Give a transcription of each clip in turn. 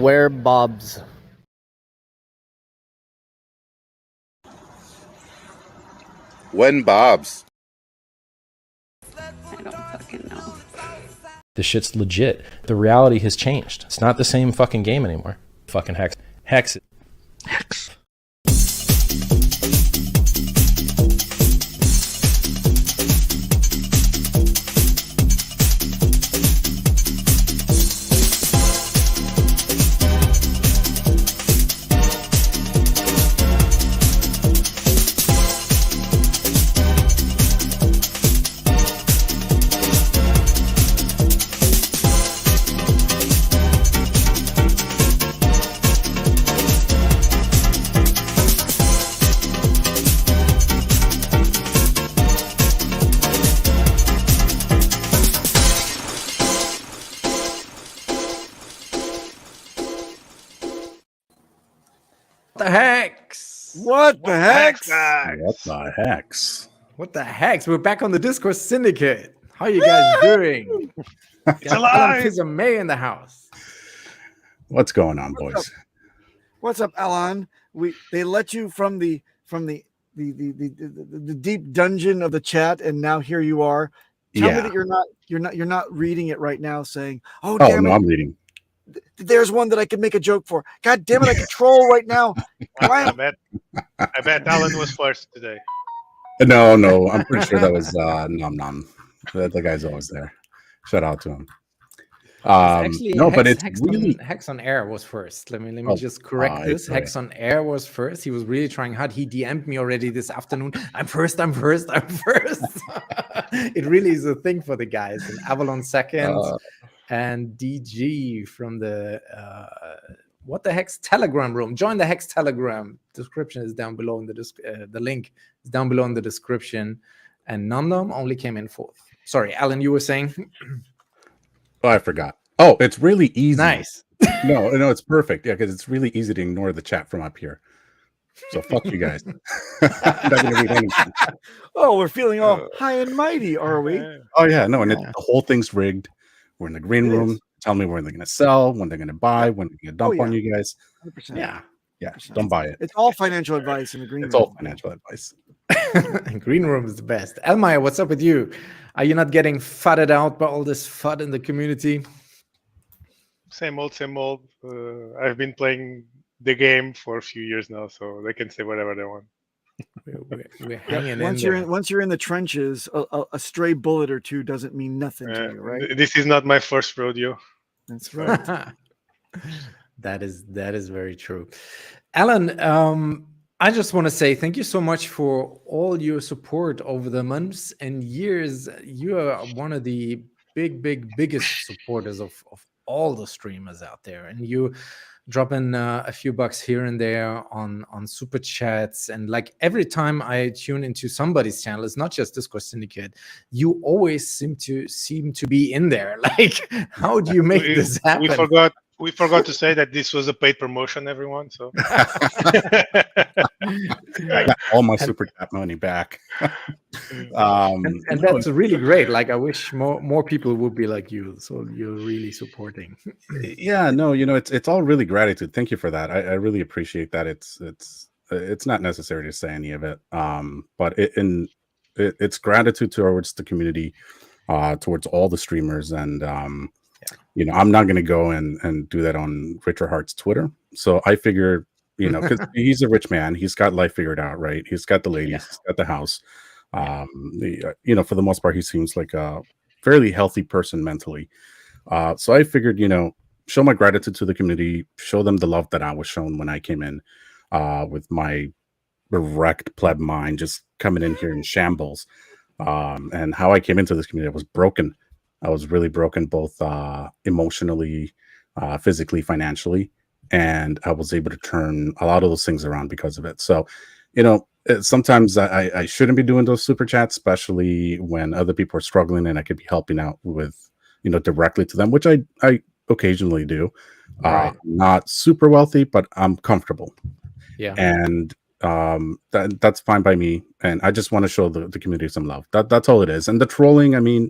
Where Bob's? When Bob's? I don't fucking know. This shit's legit. The reality has changed. It's not the same fucking game anymore. Fucking Hex. Hex. Hex. The hex? What the hex? What the hex? What the hex? We're back on the Discord Syndicate. How you guys doing? It's alive. Fils-Aime in the house. What's going on, boys? What's up, Allan? They let you from the deep dungeon of the chat, and now here you are. Tell me that you're not reading it right now, saying, "Oh, damn it, I'm reading." There's one that I could make a joke for. God damn it, I can troll right now. I bet Allan was first today. No, I'm pretty sure that was Nom Nom. The guy's always there. Shout out to him. Actually, no, Hex, but it's Hex really on, Hex on Air was first. Let me just correct this. Sorry. Hex on Air was first. He was really trying hard. He DM'd me already this afternoon. I'm first. It really is a thing for the guys. And Avalon second, and DG from the what the Hex Telegram room. Join the Hex Telegram. Description is down below in the link is down below in the description. And Nom Nom only came in fourth. Sorry, Allan, you were saying. Oh, I forgot. Oh, it's really easy. Nice. No, it's perfect. Yeah, because it's really easy to ignore the chat from up here. So fuck you guys. Not gonna read anything. Oh, we're feeling all high and mighty, are we? Oh yeah, no, and the whole thing's rigged. We're in the green room. Tell me when they're gonna sell, when they're gonna buy, when they're gonna dump on you guys. 100%. Yeah, don't buy it. It's all financial advice in the green room. It's all financial advice. Green room is the best. Elmire, what's up with you? Are you not getting fudded out by all this FUD in the community? Same old, same old. I've been playing the game for a few years now, so they can say whatever they want. We're hanging Once you're in the trenches, a stray bullet or two doesn't mean nothing to you, right? This is not my first rodeo. That's right. That is very true. Allan, I just want to say thank you so much for all your support over the months and years. You are one of the biggest supporters of all the streamers out there, and you drop in a few bucks here and there on super chats, and like every time I tune into somebody's channel, it's not just Discord Syndicate, you always seem to be in there. Like, how do you make this happen? We forgot to say that this was a paid promotion, everyone. So I got all my super chat money back. And that's really great. Like, I wish more people would be like you. So you're really supporting. Yeah, no, it's all really gratitude. Thank you for that. I really appreciate that. It's not necessary to say any of it. But it's gratitude towards the community, towards all the streamers, and I'm not going to go and do that on Richer Heart's Twitter. So I figured, because he's a rich man, he's got life figured out, right? He's got the ladies, he's got the house. For the most part, he seems like a fairly healthy person mentally. So I figured, show my gratitude to the community, show them the love that I was shown when I came in, with my wrecked pleb mind, just coming in here in shambles. And how I came into this community, I was broken. I was really broken, both emotionally, physically, financially, and I was able to turn a lot of those things around because of it. So, sometimes I shouldn't be doing those super chats, especially when other people are struggling and I could be helping out with, directly to them, which I occasionally do. Right. Not super wealthy, but I'm comfortable. Yeah. And that's fine by me. And I just want to show the community some love. That's all it is. And the trolling, I mean,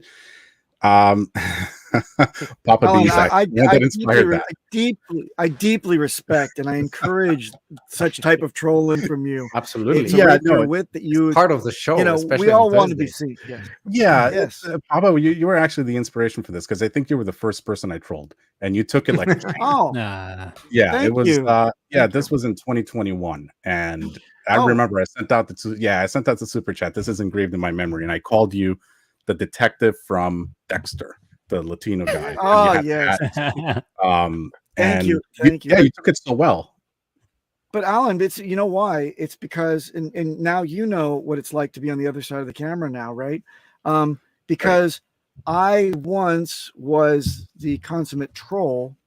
Papa Allan, Bees, that inspired that. I deeply respect and I encourage such type of trolling from you. Absolutely. It's a Yeah, rare no, wit that you, Part of the show, you know, especially we all on want to be Thursdays. seen. Yes. Yeah, Yes. Papa, you were actually the inspiration for this because I think you were the first person I trolled, and you took it like a champ. Oh, Nah. Yeah, thank it was. you. This was in 2021, and I Oh. remember I sent out the super chat. This is engraved in my memory, and I called you the detective from Dexter, the Latino guy. Oh, and you had yes. that. Thank you. Yeah, you took it so well. But Allan, it's, you know why? It's because, and now you know what it's like to be on the other side of the camera now, right? Because I once was the consummate troll,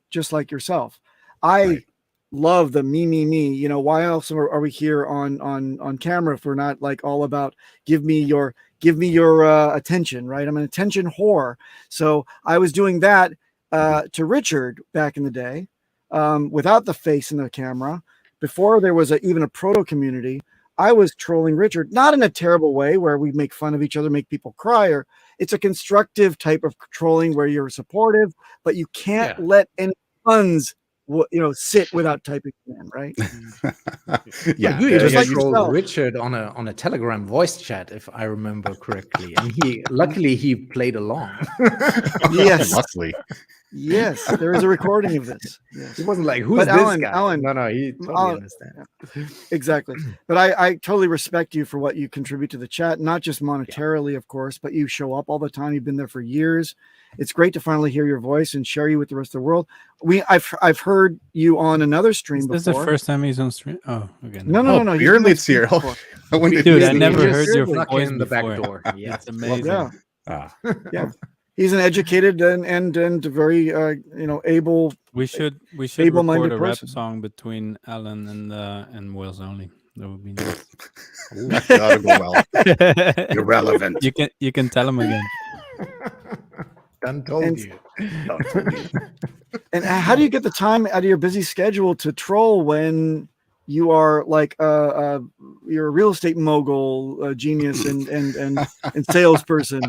just like yourself. I love the me. You know, why else are we here on camera if we're not like all about give me your attention, right? I'm an attention whore. So I was doing that to Richard back in the day, without the face in the camera. Before there was even a proto community, I was trolling Richard, not in a terrible way where we make fun of each other, make people cry, or it's a constructive type of trolling where you're supportive, but you can't let any puns, sit without typing in, right? Yeah, you even trolled Richard on a Telegram voice chat, if I remember correctly, and luckily he played along. Yes, luckily. Yes, there is a recording of this. Yes. He wasn't like, "Who's this guy?" Allan, no, he totally understands. Exactly. But I totally respect you for what you contribute to the chat, not just monetarily, of course, but you show up all the time. You've been there for years. It's great to finally hear your voice and share you with the rest of the world. I've heard you on another stream before. This is the first time he's on stream. Oh, okay. No. Your lead's here. Dude, I never heard your voice in the back door. Yeah, it's amazing. Yeah. He's an educated and very able. We should record a rap song between Allan and Wales only. That would be nice. That'll go well. Irrelevant. You can tell him again. Done told you. And how do you get the time out of your busy schedule to troll when you are like you're a real estate mogul, genius, and salesperson?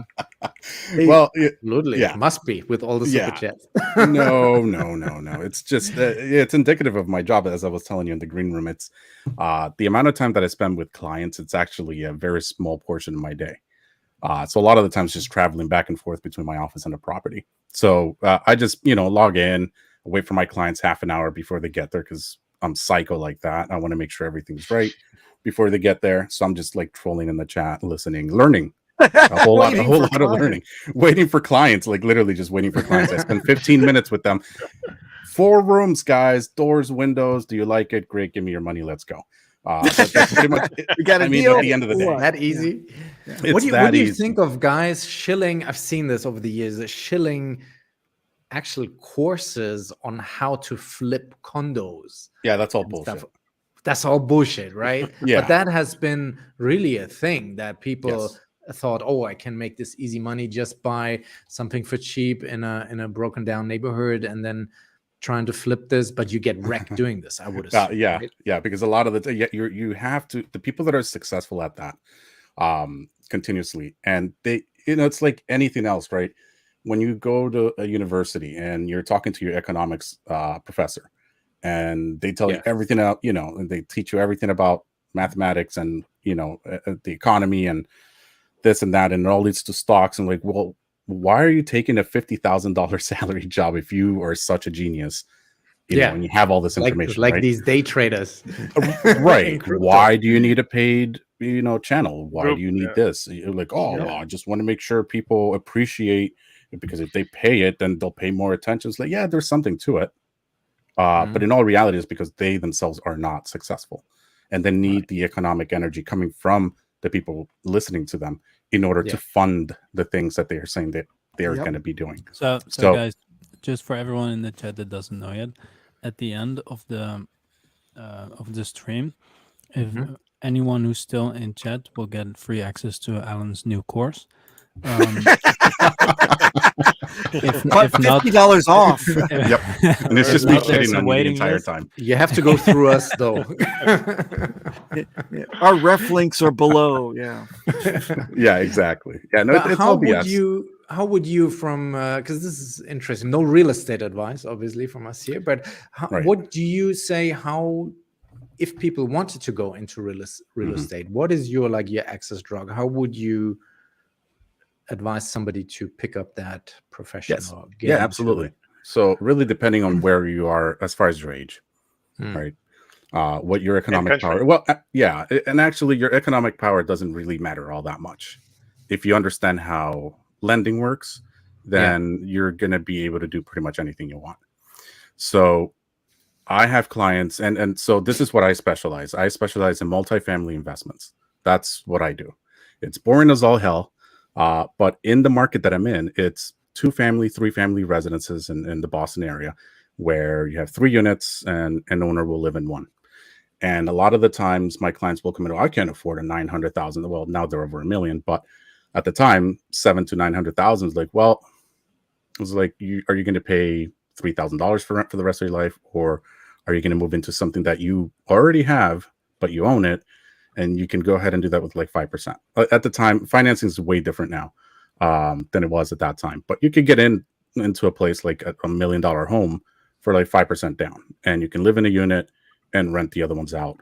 Well, absolutely, it must be with all the super chats. No. It's just it's indicative of my job, as I was telling you in the green room. It's the amount of time that I spend with clients. It's actually a very small portion of my day. So a lot of the times just traveling back and forth between my office and the property. So I just log in, wait for my clients half an hour before they get there because I'm psycho like that. I want to make sure everything's right before they get there. So I'm just like trolling in the chat, listening, learning. A whole lot of learning, waiting for clients, like literally just waiting for clients. I spend 15 minutes with them. 4 rooms, guys, doors, windows. Do you like it? Great. Give me your money. Let's go. That's pretty much it. We got at the end of the day. That easy? Yeah. What do you think of guys shilling? I've seen this over the years, shilling actual courses on how to flip condos. Yeah, that's all bullshit. Stuff. That's all bullshit, right? Yeah. But that has been really a thing that people thought, oh, I can make this easy money, just buy something for cheap in a broken down neighborhood and then trying to flip this, but you get wrecked doing this, I would assume. Yeah, because a lot of you have to, the people that are successful at that continuously, and they, it's like anything else, right? When you go to a university and you're talking to your economics professor and they tell you everything out, and they teach you everything about mathematics and the economy and this and that, and it all leads to stocks. And like, well, why are you taking a $50,000 salary job if you are such a genius? And you have all this information, like right? These day traders, right? Why do you need a paid, channel? Why do you need this? You're like, well, I just want to make sure people appreciate it, because if they pay it, then they'll pay more attention. It's like, yeah, there's something to it. But in all reality, it's because they themselves are not successful, and they need the economic energy coming from the people listening to them in order to fund the things that they are saying that they are going to be doing. So guys, just for everyone in the chat that doesn't know yet, at the end of the stream, if anyone who's still in chat will get free access to Allan's new course. If not, $50 off. Yep, and it's just me kidding on the entire time. You have to go through us, though. Our ref links are below. Yeah. Yeah, exactly. Yeah, no, it's how all BS. how would you, from because this is interesting, no real estate advice obviously from us here, but Right. what do you say, how, if people wanted to go into real estate, what is your access drug? How would you advise somebody to pick up that profession? Yes. Or get Yeah, into absolutely. it? So really depending on where you are as far as your age, right? What your economic power, well, yeah, and actually your economic power doesn't really matter all that much. If you understand how lending works, then you're going to be able to do pretty much anything you want. So I have clients, and so this is what I specialize. I specialize in multifamily investments. That's what I do. It's boring as all hell, but in the market that I'm in, it's 2-family, 3-family residences in the Boston area, where you have 3 units and an owner will live in one. And a lot of the times my clients will come in, I can't afford a 900,000. Well, now they're over $1 million, but at the time, 700,000 to 900,000 is like, well, it was like, are you going to pay $3,000 for rent for the rest of your life? Or are you going to move into something that you already have, but you own it, and you can go ahead and do that with like 5%. At the time, financing is way different now than it was at that time. But you could get into a place like a $1 million home for like 5% down, and you can live in a unit and rent the other ones out.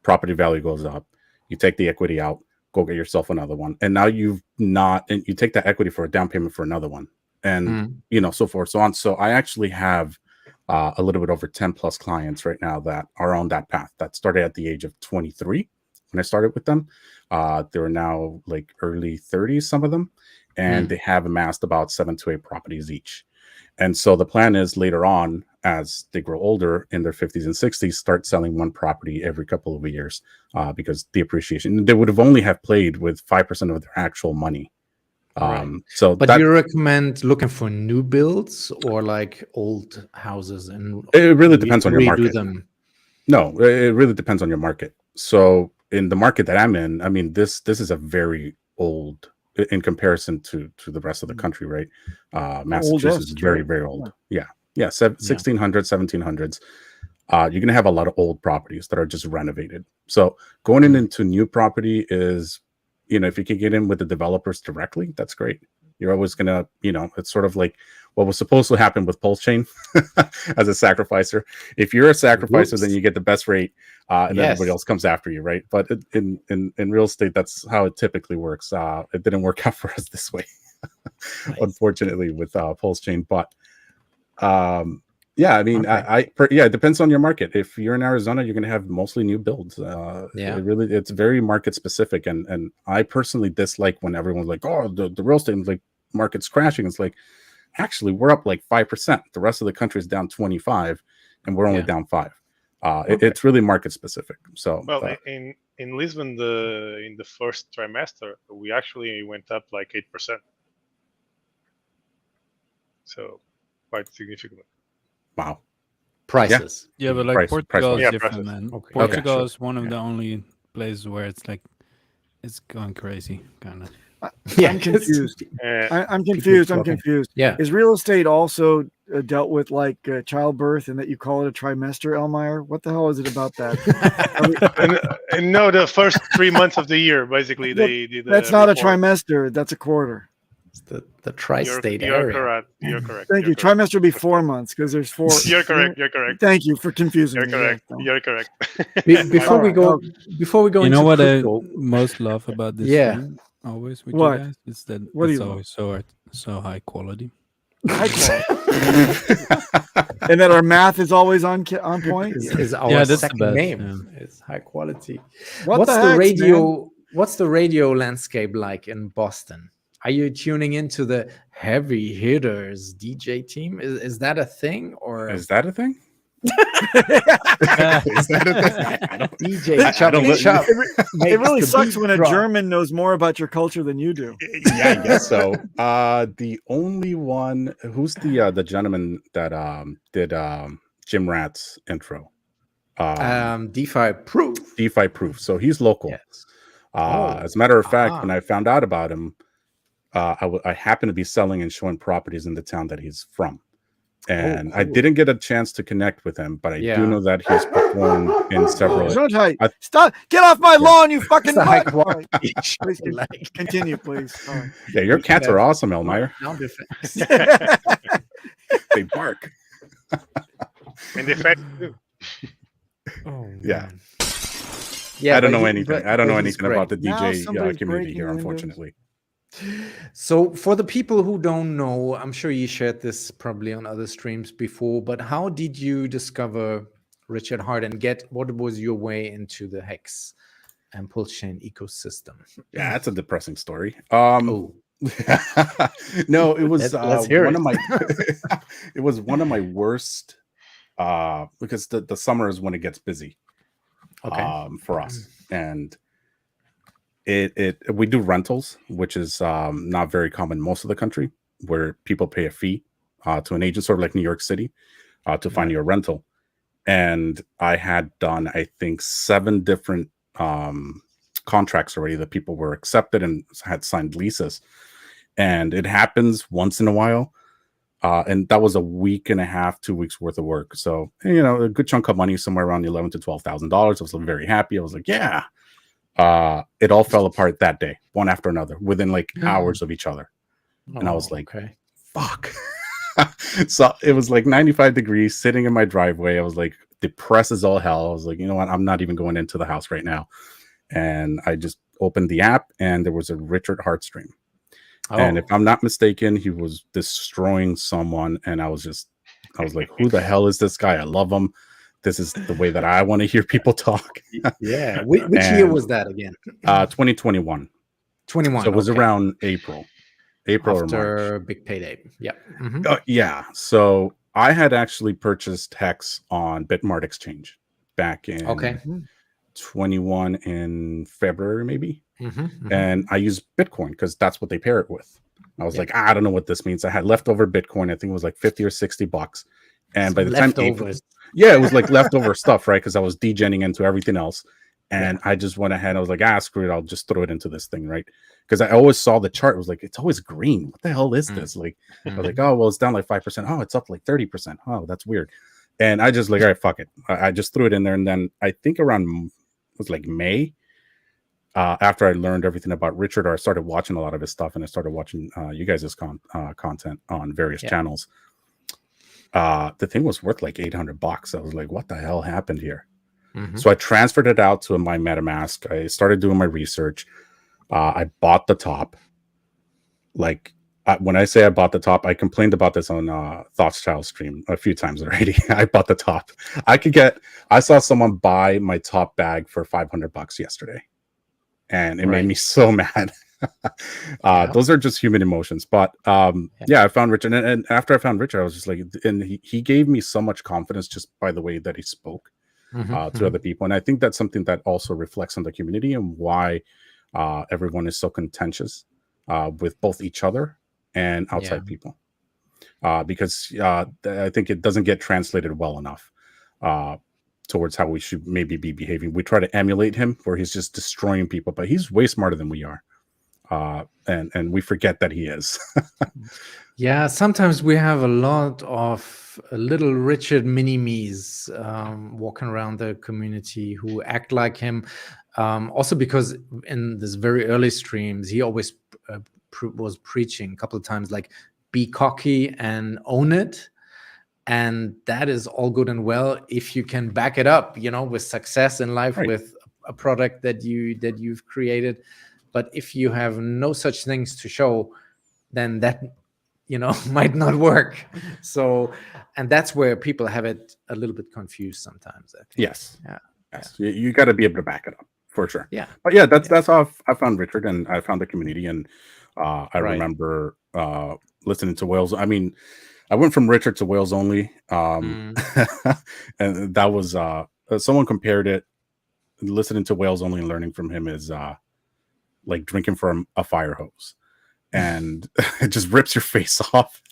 Property value goes up. You take the equity out, go get yourself another one, and now you take that equity for a down payment for another one, and so forth, so on. So I actually have a little bit over 10 plus clients right now that are on that path, that started at the age of 23 when I started with them. They're now like early 30s, some of them, and they have amassed about 7 to 8 properties each. And so the plan is later on, as they grow older in their 50s and 60s, start selling one property every couple of years because the appreciation, they would have only have played with 5% of their actual money. But do you recommend looking for new builds or like old houses? And it really depends on your market. Them? No, it really depends on your market. So in the market that I'm in, I mean, this is a very old in comparison to the rest of the country, right? Massachusetts is very, very old. Yeah. 1600s, 1700s. You're going to have a lot of old properties that are just renovated. So going into new property is, if you can get in with the developers directly, that's great. You're always going to, it's sort of like what was supposed to happen with Pulsechain as a sacrificer. If you're a sacrificer, then you get the best rate, and then everybody else comes after you, right? But in real estate, that's how it typically works. It didn't work out for us this way, unfortunately, with Pulsechain. But I mean, it depends on your market. If you're in Arizona, you're going to have mostly new builds. It's very market specific. And I personally dislike when everyone's like, oh, the real estate market's crashing. It's like, actually, we're up like 5%. The rest of the country is down 25%, and we're only down 5%. It's really market specific. So, in Lisbon, in the first trimester, we actually went up like 8%. So quite significant. Wow. Prices. Yeah, but like Portugal is different, prices. man. Okay. Portugal is one of the only places where it's like it's going crazy, kind of. I'm confused. I'm confused. Yeah. Is real estate also dealt with like childbirth, and that you call it a trimester, Elmire? What the hell is it about that? and no, the first 3 months of the year, basically, they did. That's not a trimester. That's a quarter. The tri-state area. You're correct. Thank you. Trimester would be 4 months because there's 4. You're correct. Thank you for confusing me. You're correct. Before we go You know into what crypto, I most love about this stream, always with What? you guys, is that What do it's you always so high quality. High quality. And that our math is always on point. is our Yeah, that's the second best, name. It's high quality. What's the radio? Man? What's the radio landscape like in Boston? Are you tuning into the heavy hitters DJ team? Is that a thing, or is that a thing? Is that a thing? DJ Chop. It really sucks when a German knows more about your culture than you do. Yeah, I guess so. The only one who's the gentleman that did Jim Rat's intro. DeFi Proof. So he's local. Yes. As a matter of fact, when I found out about him, I happened to be selling and showing properties in the town that he's from. And Oh, I cool. didn't get a chance to connect with him, but I Yeah. do know that he's performed in several. Gesundheit. I- Stop! Get off my lawn, you fucking It's a high mutt! quality Sorry. show, Please like- continue, please. Sorry. Yeah, your We cats should are have awesome, Elmire. sound effects. They bark. And the fact too. Oh, Yeah. man. Yeah, I don't but know he- anything. but- I don't but know he's anything about the great. Now DJ somebody's community breaking here, windows. unfortunately. So, for the people who don't know, I'm sure you shared this probably on other streams before, but how did you discover Richard Hart and what was your way into the Hex and Pulschain ecosystem? Yeah, that's a depressing story. Oh, No, it was Let's hear one it. of my it was one of my worst because the summer is when it gets busy okay. for us. And we do rentals, which is not very common in most of the country, where people pay a fee to an agent, sort of like New York City, to find you a rental. And I had done, I think, 7 different contracts already that people were accepted and had signed leases. And it happens once in a while. And that was a week and a half, 2 weeks worth of work. So, you know, a good chunk of money, somewhere around $11,000 to $12,000. I was very happy. I was like, yeah. It all fell apart that day, one after another, within like hours of each other. And I was like, okay. fuck. So it was like 95 degrees sitting in my driveway. I was like depressed as all hell. I was like, you know what? I'm not even going into the house right now. And I just opened the app and there was a Richard Hart stream. And if I'm not mistaken, he was destroying someone. And I was like, who the hell is this guy? I love him. This is the way that I want to hear people talk. Yeah. Which year was that again? 2021. 21. So it was okay. around April or March. After big payday. Yeah. Mhm. Yeah. So I had actually purchased Hex on Bitmart Exchange back in Okay. 21 in February, maybe. Mhm, mhm. And I used Bitcoin because that's what they pair it with. I was Yeah. like, I don't know what this means. I had leftover Bitcoin. I think it was like 50 or 60 bucks. And by the time April, Leftovers. yeah, it was like leftover stuff, right? Because I was degenning into everything else. And I just went ahead. I was like, screw it. I'll just throw it into this thing, right? Because I always saw the chart. It was like, it's always green. What the hell is this? Like, I was like, oh, well, it's down like 5%. Oh, it's up like 30%. Oh, that's weird. And I just like, all right, fuck it. I just threw it in there. And then I think around, it was like May, after I learned everything about Richard, or I started watching a lot of his stuff, and I started watching you guys' content on various channels. The thing was worth like $800. I was like, what the hell happened here? Mhm. So I transferred it out to my MetaMask. I started doing my research. I bought the top. Like when I say I bought the top, I complained about this on Thoughts Child stream a few times already. I bought the top. I saw someone buy my top bag for $500 yesterday, and it made me so mad. Those are just human emotions. But yeah, I found Richard, and after I found Richard, I was just like, and he gave me so much confidence just by the way that he spoke to other people. And I think that's something that also reflects on the community and why everyone is so contentious with both each other and outside people. Because I think it doesn't get translated well enough towards how we should maybe be behaving. We try to emulate him where he's just destroying people, but he's way smarter than we are. And we forget that he is. Yeah, sometimes we have a lot of little Richard mini-me's walking around the community who act like him. Also because in this very early streams, he always was preaching a couple of times, like, be cocky and own it. And that is all good and well if you can back it up, you know, with success in life, with a product that you've created. But if you have no such things to show, then that, you know, might not work. So, and that's where people have it a little bit confused sometimes, I think. Yes. Yeah. Yes. You got to be able to back it up for sure. Yeah. But yeah, that's how I found Richard, and I found the community. And I remember listening to Wales. I mean, I went from Richard to Wales only. And that was someone compared it, listening to Wales only and learning from him is like drinking from a fire hose, and it just rips your face off.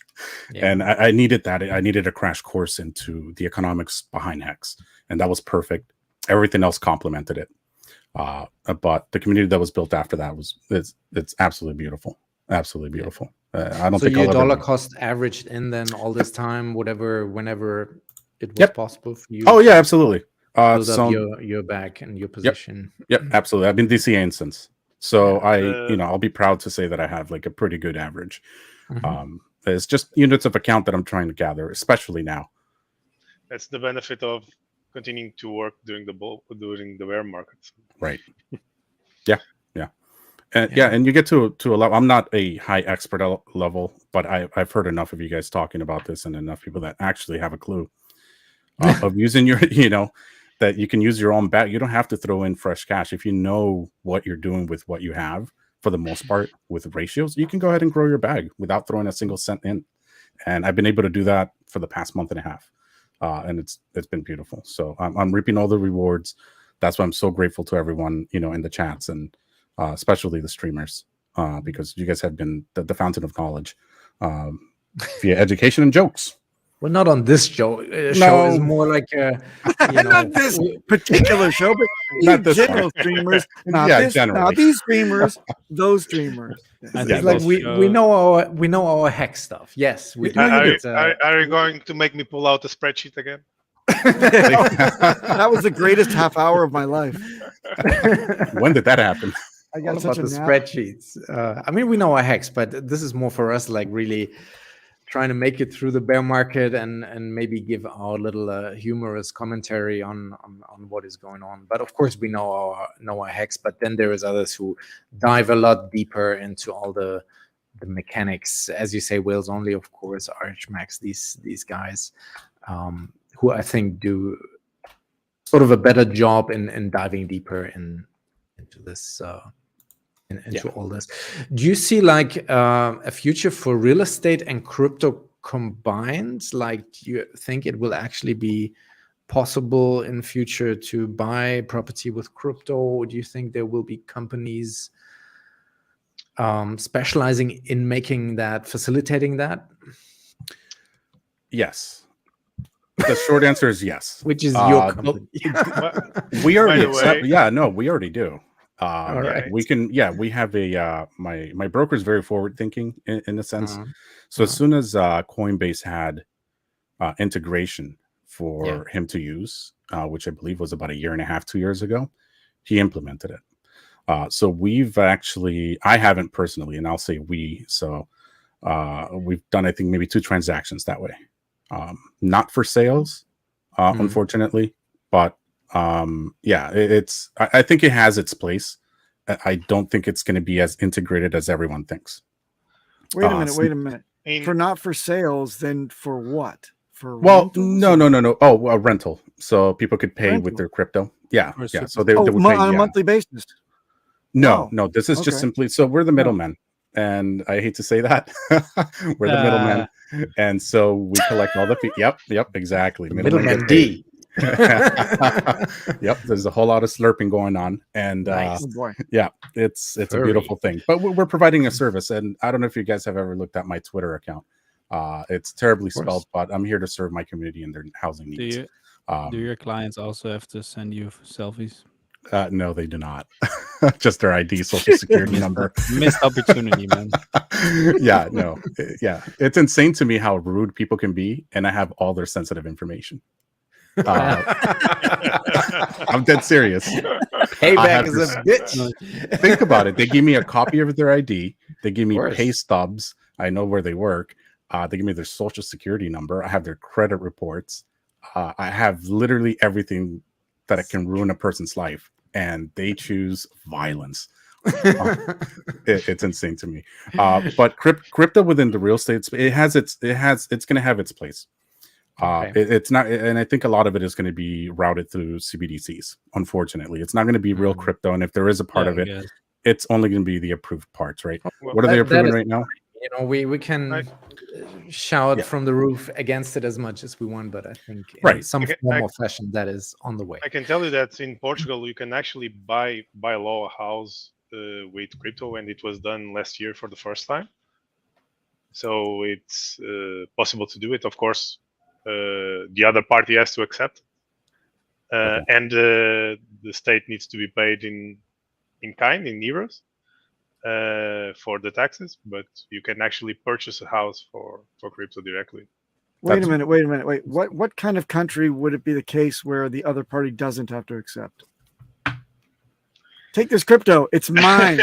Yeah. And I needed that. I needed a crash course into the economics behind Hex, and that was perfect. Everything else complemented it. But the community that was built after that it's absolutely beautiful. Absolutely beautiful. I don't So think your I'll ever dollar be. cost averaged in then all this time, whenever it was Yep. possible for you. Oh yeah, absolutely. Build up So your back and your position. yep, absolutely. I've been DCAing since, so Yeah. I'll be proud to say that I have like a pretty good average. Mhm. It's just units of account that I'm trying to gather, especially now. That's the benefit of continuing to work during the bear market. Right. Yeah. And you get to a level. I'm not a high expert level, but I've heard enough of you guys talking about this, and enough people that actually have a clue of using your, that you can use your own bag. You don't have to throw in fresh cash if you know what you're doing with what you have. For the most part, with ratios, you can go ahead and grow your bag without throwing a single cent in. And I've been able to do that for the past month and a half, and it's been beautiful. So I'm reaping all the rewards. That's why I'm so grateful to everyone, in the chats, and especially the streamers, because you guys have been the fountain of knowledge via education and jokes. Well, not on this show. Show No. is more like Not this particular show, but Not you this general one. streamers. Not Yeah, this. generally. Not these streamers. Those streamers. I it's Yeah, think like this we show- know our hex stuff. Yes, we do. No, you Are, do. are you going to make me pull out a spreadsheet again? That was the greatest half hour of my life. When did that happen? I All got about such a the nap. spreadsheets. I mean, we know our hex, but this is more for us, like really trying to make it through the bear market and maybe give our little humorous commentary on what is going on. But of course, we know our hex. But then there is others who dive a lot deeper into all the mechanics, as you say, Wales only, of course, Archmax, these guys, who I think do sort of a better job in diving deeper into this. Into all this. Do you see like a future for real estate and crypto combined? Like, do you think it will actually be possible in future to buy property with crypto? Or do you think there will be companies specializing in making that, facilitating that? Yes. The short answer is yes. Which is your company. We already By the accept. way- Yeah, no, we already do. All right. We can. Yeah, we have a my broker is very forward thinking in a sense. So as soon as Coinbase had integration for him to use, which I believe was about a year and a half, 2 years ago, he implemented it. So we've actually, I haven't personally, and I'll say we. So we've done, I think, maybe 2 transactions that way. Not for sales, unfortunately, but it's. I think it has its place. I don't think it's going to be as integrated as everyone thinks. Wait a minute. Wait a minute. In- For not for sales, then for what? For Well, rentals? no. Oh, a rental. So people could pay with Rental. their crypto. Yeah, Or yeah. super- So they Oh, would pay on a yeah. monthly basis. No, Oh, no. This is just okay. simply. So we're the middlemen, and I hate to say that we're the middlemen, and so we collect all the fees. Yep, exactly. Middleman get paid. D. Yep, there's a whole lot of slurping going on, and Oh boy. yeah, it's a Furry. beautiful thing. But we're providing a service, and I don't know if you guys have ever looked at my Twitter account. It's terribly spelled, but I'm here to serve my community and their housing needs. Do your clients also have to send you selfies? No, they do not. Just their ID, social security number. Missed opportunity, man. Yeah, no, yeah, it's insane to me how rude people can be, and I have all their sensitive information. I'm dead serious. Payback is a bitch. Think about it. They give me a copy of their ID. They give me course. pay stubs. I know where they work. They give me their social security number. I have their credit reports. I have literally everything that can ruin a person's life, and they choose violence. It's insane to me. But crypto within the real estate, it's going to have its place. It's not, and I think a lot of it is going to be routed through CBDCs. Unfortunately, it's not going to be real crypto, and if there is a part of it, it's only going to be the approved parts, right? Well, What are they approving right now? You know, we can shout from the roof against it as much as we want, but I think in some form or fashion that is on the way. I can tell you that in Portugal, you can actually buy law a house with crypto, and it was done last year for the first time. So it's possible to do it. Of course, the other party has to accept, and the state needs to be paid in kind, in euros, for the taxes, but you can actually purchase a house for crypto directly. Wait a minute. Wait. What kind of country would it be the case where the other party doesn't have to accept? Take this crypto. It's mine.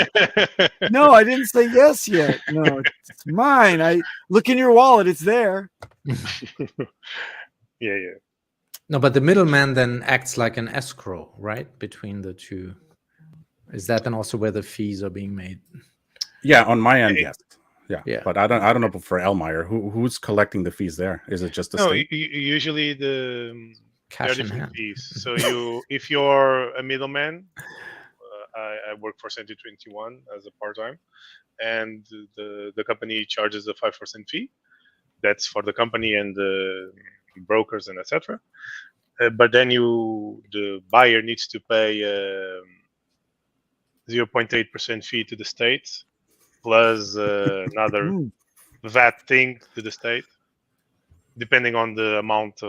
No, I didn't say yes yet. No, it's mine. I look in your wallet. It's there. Yeah. No, but the middleman then acts like an escrow, right, between the two. Is that then also where the fees are being made? Yeah, on my end, yes. Yeah. But I don't know for Elmire, who's collecting the fees there? Is it just the No, state? usually there are Cash in different hand. fees. So if you're a middleman, I work for Centi 21 as a part-time, and the company charges a 5% fee. That's for the company and the brokers and etc. But then the buyer needs to pay 0.8% fee to the state, plus another VAT thing to the state, depending on the amount.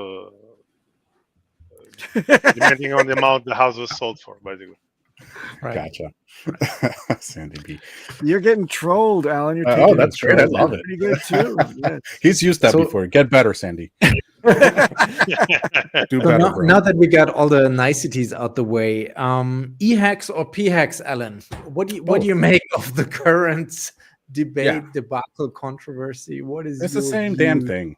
Depending on the amount the house was sold for, basically. Right. Gotcha. Sandy B. You're getting trolled, Alan. You're Oh, that's great. I love it. Pretty good too. Yes. He's used that before. Get better, Sandy. Do So better, now that we got all the niceties out the way, EHEX or PHEX, Alan, what do you make of the current debate, debacle, controversy? What is it's the your same view? damn thing.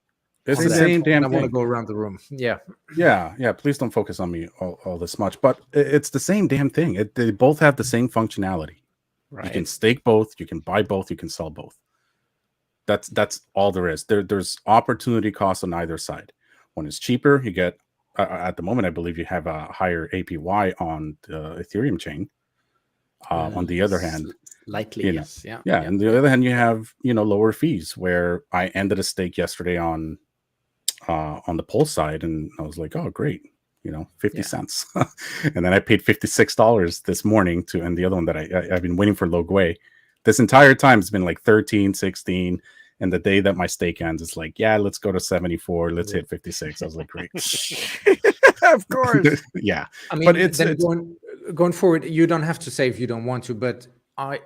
It's the Say same that. damn I want to thing. go around the room. Yeah. Yeah. Please don't focus on me all this much, but it's the same damn thing. They both have the same functionality. Right. You can stake both. You can buy both. You can sell both. That's all there is. There's opportunity cost on either side. One is cheaper. You get at the moment, I believe you have a higher APY on the Ethereum chain. On the other hand, likely, yes. Yeah. And the other hand, you have lower fees. Where I ended a stake yesterday on the Pulse side, and I was like, oh, great, 50 cents. And then I paid $56 this morning and the other one that I've been waiting for Logway. This entire time it's been like 13, 16. And the day that my stake ends, it's like, yeah, let's go to 74. Let's hit 56. I was like, great. Of course. Yeah. I mean, but it's going forward, you don't have to say if you don't want to, but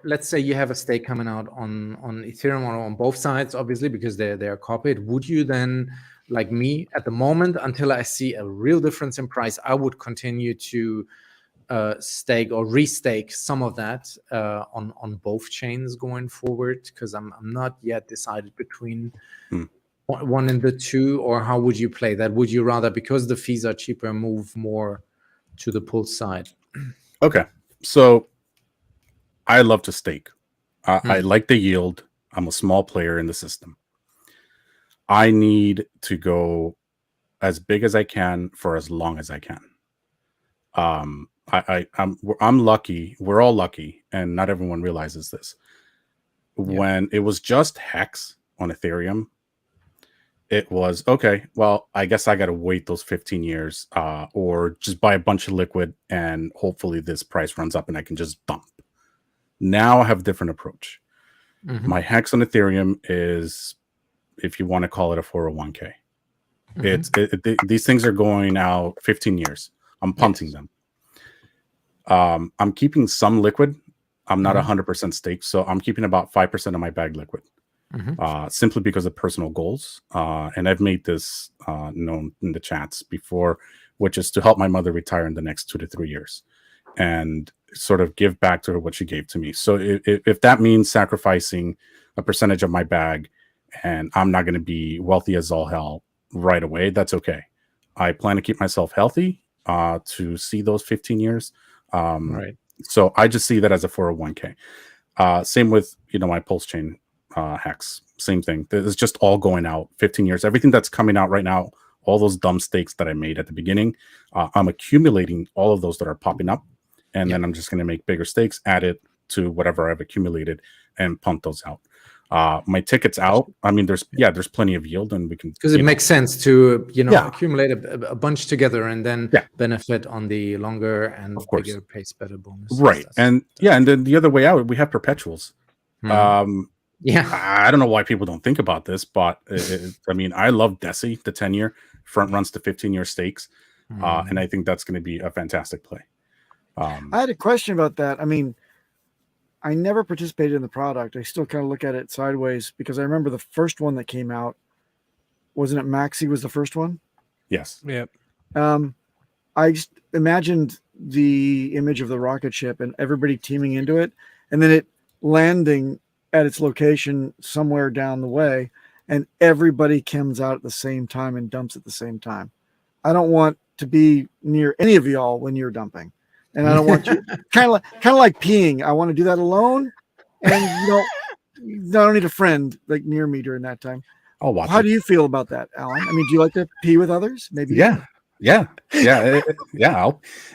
let's say you have a stake coming out on Ethereum or on both sides, obviously, because they're copied. Would you then, like me, at the moment, until I see a real difference in price, I would continue to stake or restake some of that on both chains going forward, because I'm not yet decided between one and the two? Or how would you play that? Would you rather, because the fees are cheaper, move more to the Pulse side? Okay, so I love to stake. I like the yield. I'm a small player in the system. I need to go as big as I can for as long as I can. I'm lucky. We're all lucky, and not everyone realizes this. When it was just Hex on Ethereum, it was okay. Well, I guess I got to wait those 15 years, or just buy a bunch of liquid, and hopefully this price runs up, and I can just dump. Now I have a different approach. My Hex on Ethereum is, if you want to call it, a 401k. These things are going out 15 years. I'm punting them. I'm keeping some liquid. I'm not 100% staked, so I'm keeping about 5% of my bag liquid, simply because of personal goals. And I've made this known in the chats before, which is to help my mother retire in the next 2 to 3 years and sort of give back to her what she gave to me. So if that means sacrificing a percentage of my bag, and I'm not going to be wealthy as all hell right away, that's okay. I plan to keep myself healthy to see those 15 years. Right. So I just see that as a 401k. Same with, my Pulsechain Hex. Same thing. It's just all going out 15 years. Everything that's coming out right now, all those dumb stakes that I made at the beginning, I'm accumulating all of those that are popping up. And then I'm just going to make bigger stakes, add it to whatever I've accumulated, and punt those out. My ticket's out. I mean, there's plenty of yield, and we can, because it makes sense to accumulate a bunch together and then benefit on the longer and bigger pace, better bonus. Right, and then the other way out, we have perpetuals. I don't know why people don't think about this, but I mean, I love Deci, the 10-year front runs to 15-year stakes, and I think that's going to be a fantastic play. I had a question about that. I mean, I never participated in the product. I still kind of look at it sideways because I remember the first one that came out. Wasn't it Maxi was the first one? Yes. Yep. I just imagined the image of the rocket ship and everybody teaming into it, and then it landing at its location somewhere down the way, and everybody comes out at the same time and dumps at the same time. I don't want to be near any of y'all when you're dumping, and I don't want you kind of like peeing. I want to do that alone, and I don't need a friend like near me during that time. I'll watch How it. do you feel about that, Alan? I mean, do you like to pee with others? Maybe. Yeah.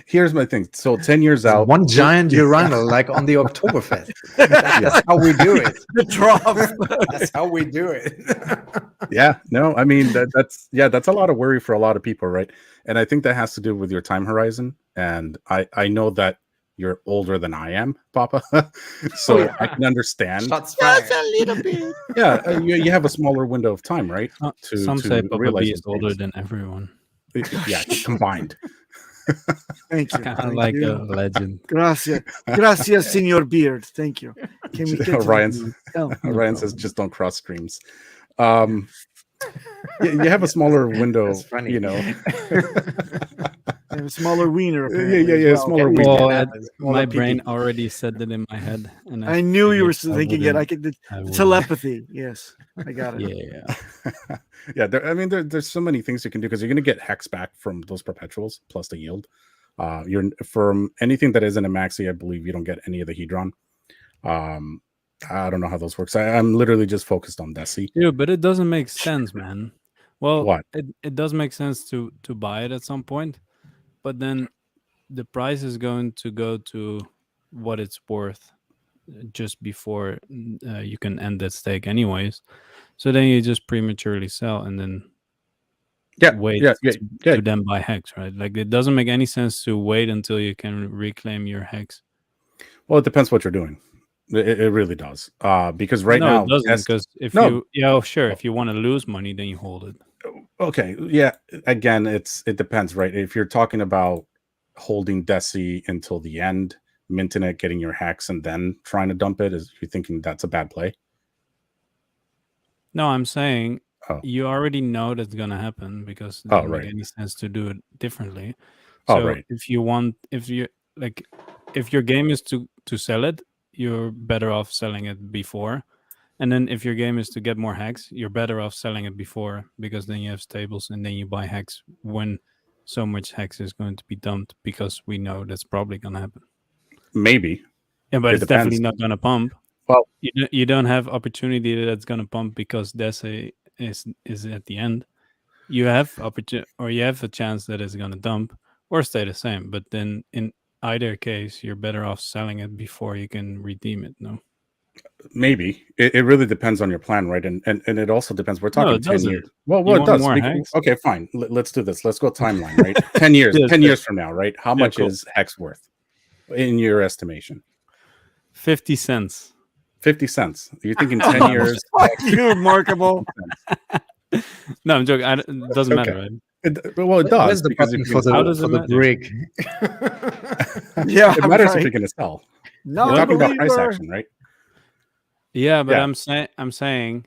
Here's my thing. So 10 years out, One giant urinal, like on the Oktoberfest. That's how we do it. The trough. That's how we do it. Yeah, no, I mean that's a lot of worry for a lot of people, right? And I think that has to do with your time horizon. And I know that you're older than I am, Papa, so I can understand. Shots fired. Just a little bit. Yeah, you have a smaller window of time, right? Some say Papa realize B is those older things. than everyone. Yeah, combined. Thank you. Kind of Thank like you. a legend. Gracias, Senor Beard. Thank you. Can we get to Ryan says just don't cross streams. You have a smaller window, That's funny. you know. I have a smaller wiener. Apparently, Yeah, as well. smaller Well, window. my brain already said that in my head, and I knew you were figured I thinking it. I wouldn't- could the I wouldn't. telepathy. Yes, I got it. Yeah. Yeah, there's so many things you can do because you're going to get hex back from those perpetuals plus the yield. You're from anything that isn't a maxi, I believe you don't get any of the hedron. I don't know how those works. I'm literally just focused on Desi. Yeah, but it doesn't make sense, man. Well, What? it does make sense to buy it at some point, but then the price is going to go to what it's worth just before you can end that stake anyways. So then you just prematurely sell and then wait to then buy hex, right? Like it doesn't make any sense to wait until you can reclaim your hex. Well, it depends what you're doing. It really does. Because now it doesn't, because if if you want to lose money, then you hold it. Okay, yeah. Again, it depends, right? If you're talking about holding Desi until the end, minting it, getting your hex, and then trying to dump it, is you thinking that's a bad play? No, I'm saying you already know that's gonna happen because it doesn't make any sense to do it differently. So if your game is to sell it, you're better off selling it before. And then if your game is to get more hex, you're better off selling it before, because then you have stables and then you buy hex when so much hex is going to be dumped, because we know that's probably going to happen. Maybe. Yeah, but it's definitely not going to pump. Well, you don't have opportunity that's going to pump because Desi is at the end. You have you have a chance that it's going to dump or stay the same. But then in either case, you're better off selling it before you can redeem it. No. Maybe it really depends on your plan, right? And it also depends. We're talking 10 years. Well, it does. Okay, fine. Let's do this. Let's go timeline, right? 10 years. 10 years from now, right? How much is hex worth in your estimation? 50 cents. 50 cents. You're thinking 10 years? Fuck you, remarkable. No, I'm joking. It doesn't matter, right? Well, it does. Where's the button for the break? Yeah, it matters if you're going to sell. No, we're talking about price action, right? Yeah, but I'm saying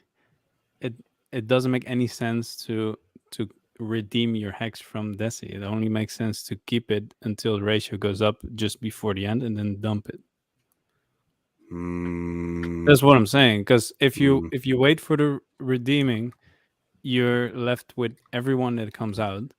it doesn't make any sense to redeem your hex from Desi. It only makes sense to keep it until the ratio goes up just before the end and then dump it. That's what I'm saying. Because if you wait for the redeeming, you're left with everyone that comes out. It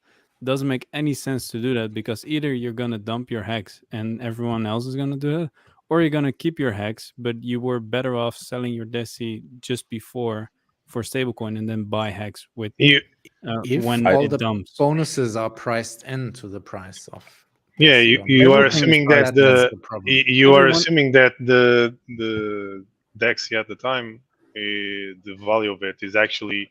doesn't make any sense to do that, because either you're gonna dump your hex and everyone else is gonna do it, or you're gonna keep your hex, but you were better off selling your Desi just before for stablecoin and then buy hex with when all it dumps. Bonuses are priced into the price of. Yeah, you are assuming that assuming that the DEX at the time, the value of it is actually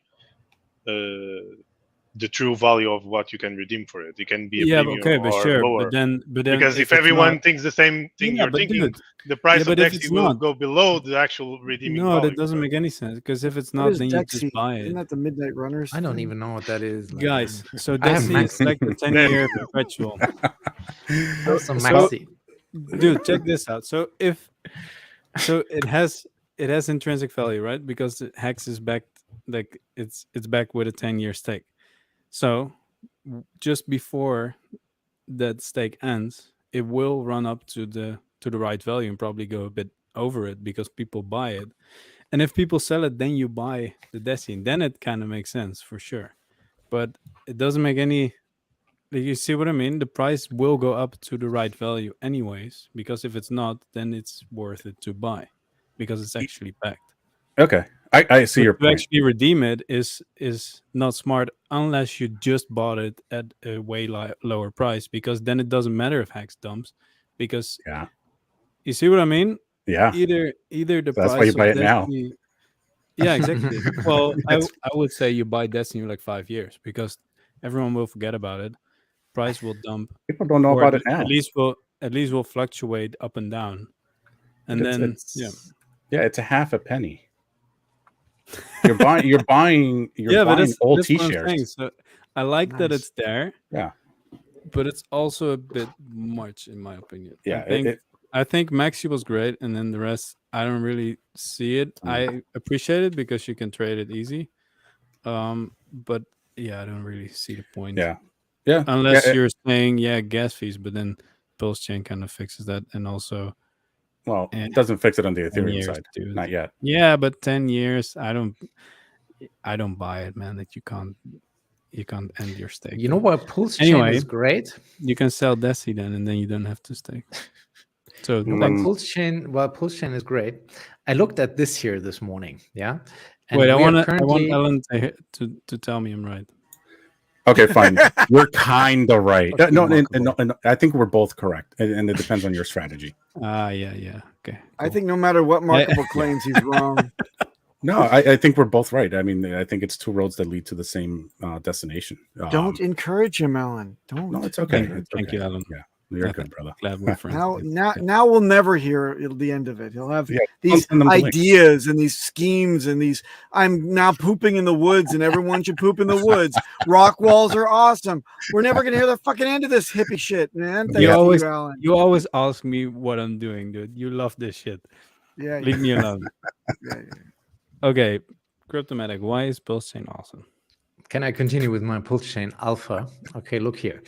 the true value of what you can redeem for it. It can be a premium or lower. But then because if everyone thinks the same thing you're thinking, the price of DEX will go below the actual redeeming value. No, that doesn't make any sense, because if it's not, then you just buy it. Isn't that the Midnight Runners? I don't even know what that is. Like, guys. So Desi is like the 10-year perpetual. Maxi. Dude, check this out. So if So it has intrinsic value, right? Because the Hex is backed, like it's backed with a 10-year stake. So just before that stake ends, it will run up to the right value and probably go a bit over it because people buy it. And if people sell it, then you buy the Deci. Then it kind of makes sense for sure. But it doesn't make any. You see what I mean? The price will go up to the right value anyways, because if it's not, then it's worth it to buy because it's actually backed. Okay, I see But your to point. actually redeem it is not smart unless you just bought it at a way lower price, because then it doesn't matter if Hex dumps, because Yeah, you see what I mean? yeah. Either the So that's why you price buy of it now. Destiny. Yeah, exactly. Well, It's- I would say you buy Destiny like 5 years because everyone will forget about it. Price will dump, People don't know or about it now. at least will fluctuate up and down, and But then it's a half a penny. You're buying yeah, but old that's what I'm saying. T-shirts. So I like that Nice. it's there, Yeah, but it's also a bit much in my opinion. yeah. I think Maxi was great, and then the rest I don't really see it. I appreciate it because you can trade it easy, but yeah, I don't really see the point. Yeah. Unless you're saying gas fees, but then Pulsechain kind of fixes that, and also Well, it doesn't fix it on the 10 Ethereum years, side, dude. not yet. Yeah, but 10 years, I don't buy it, man. That you can't end your stake. You know what? Pulsechain Anyway, is great. you can sell Deci then, and then you don't have to stake. So Well, Pulsechain is great. I looked at this here this morning. Yeah. And wait, I we are want currently... Allan to tell me I'm right. Okay, fine. You're kind of right. Okay, No, I think we're both correct, and it depends on your strategy. Yeah. Okay. I Cool. think no matter what Markable claims, he's wrong. No, I think we're both right. I mean, I think it's two roads that lead to the same destination. Don't encourage him, Allan. Don't. No, it's okay. Thank you, Allan. Yeah, you're good, brother. Glad we're friends. Now we'll never hear the end of it. He'll have Yeah, these send them the link. ideas and these schemes and these. I'm now pooping in the woods, and everyone should poop in the woods. Rock walls are awesome. We're never gonna hear the fucking end of this hippie shit, man. Thank you, Allan. You always ask me what I'm doing, dude. You love this shit. Yeah. Leave me alone. Yeah. Okay, Cryptomatic. Why is Pulsechain awesome? Can I continue with my Pulsechain Alpha? Okay, look here.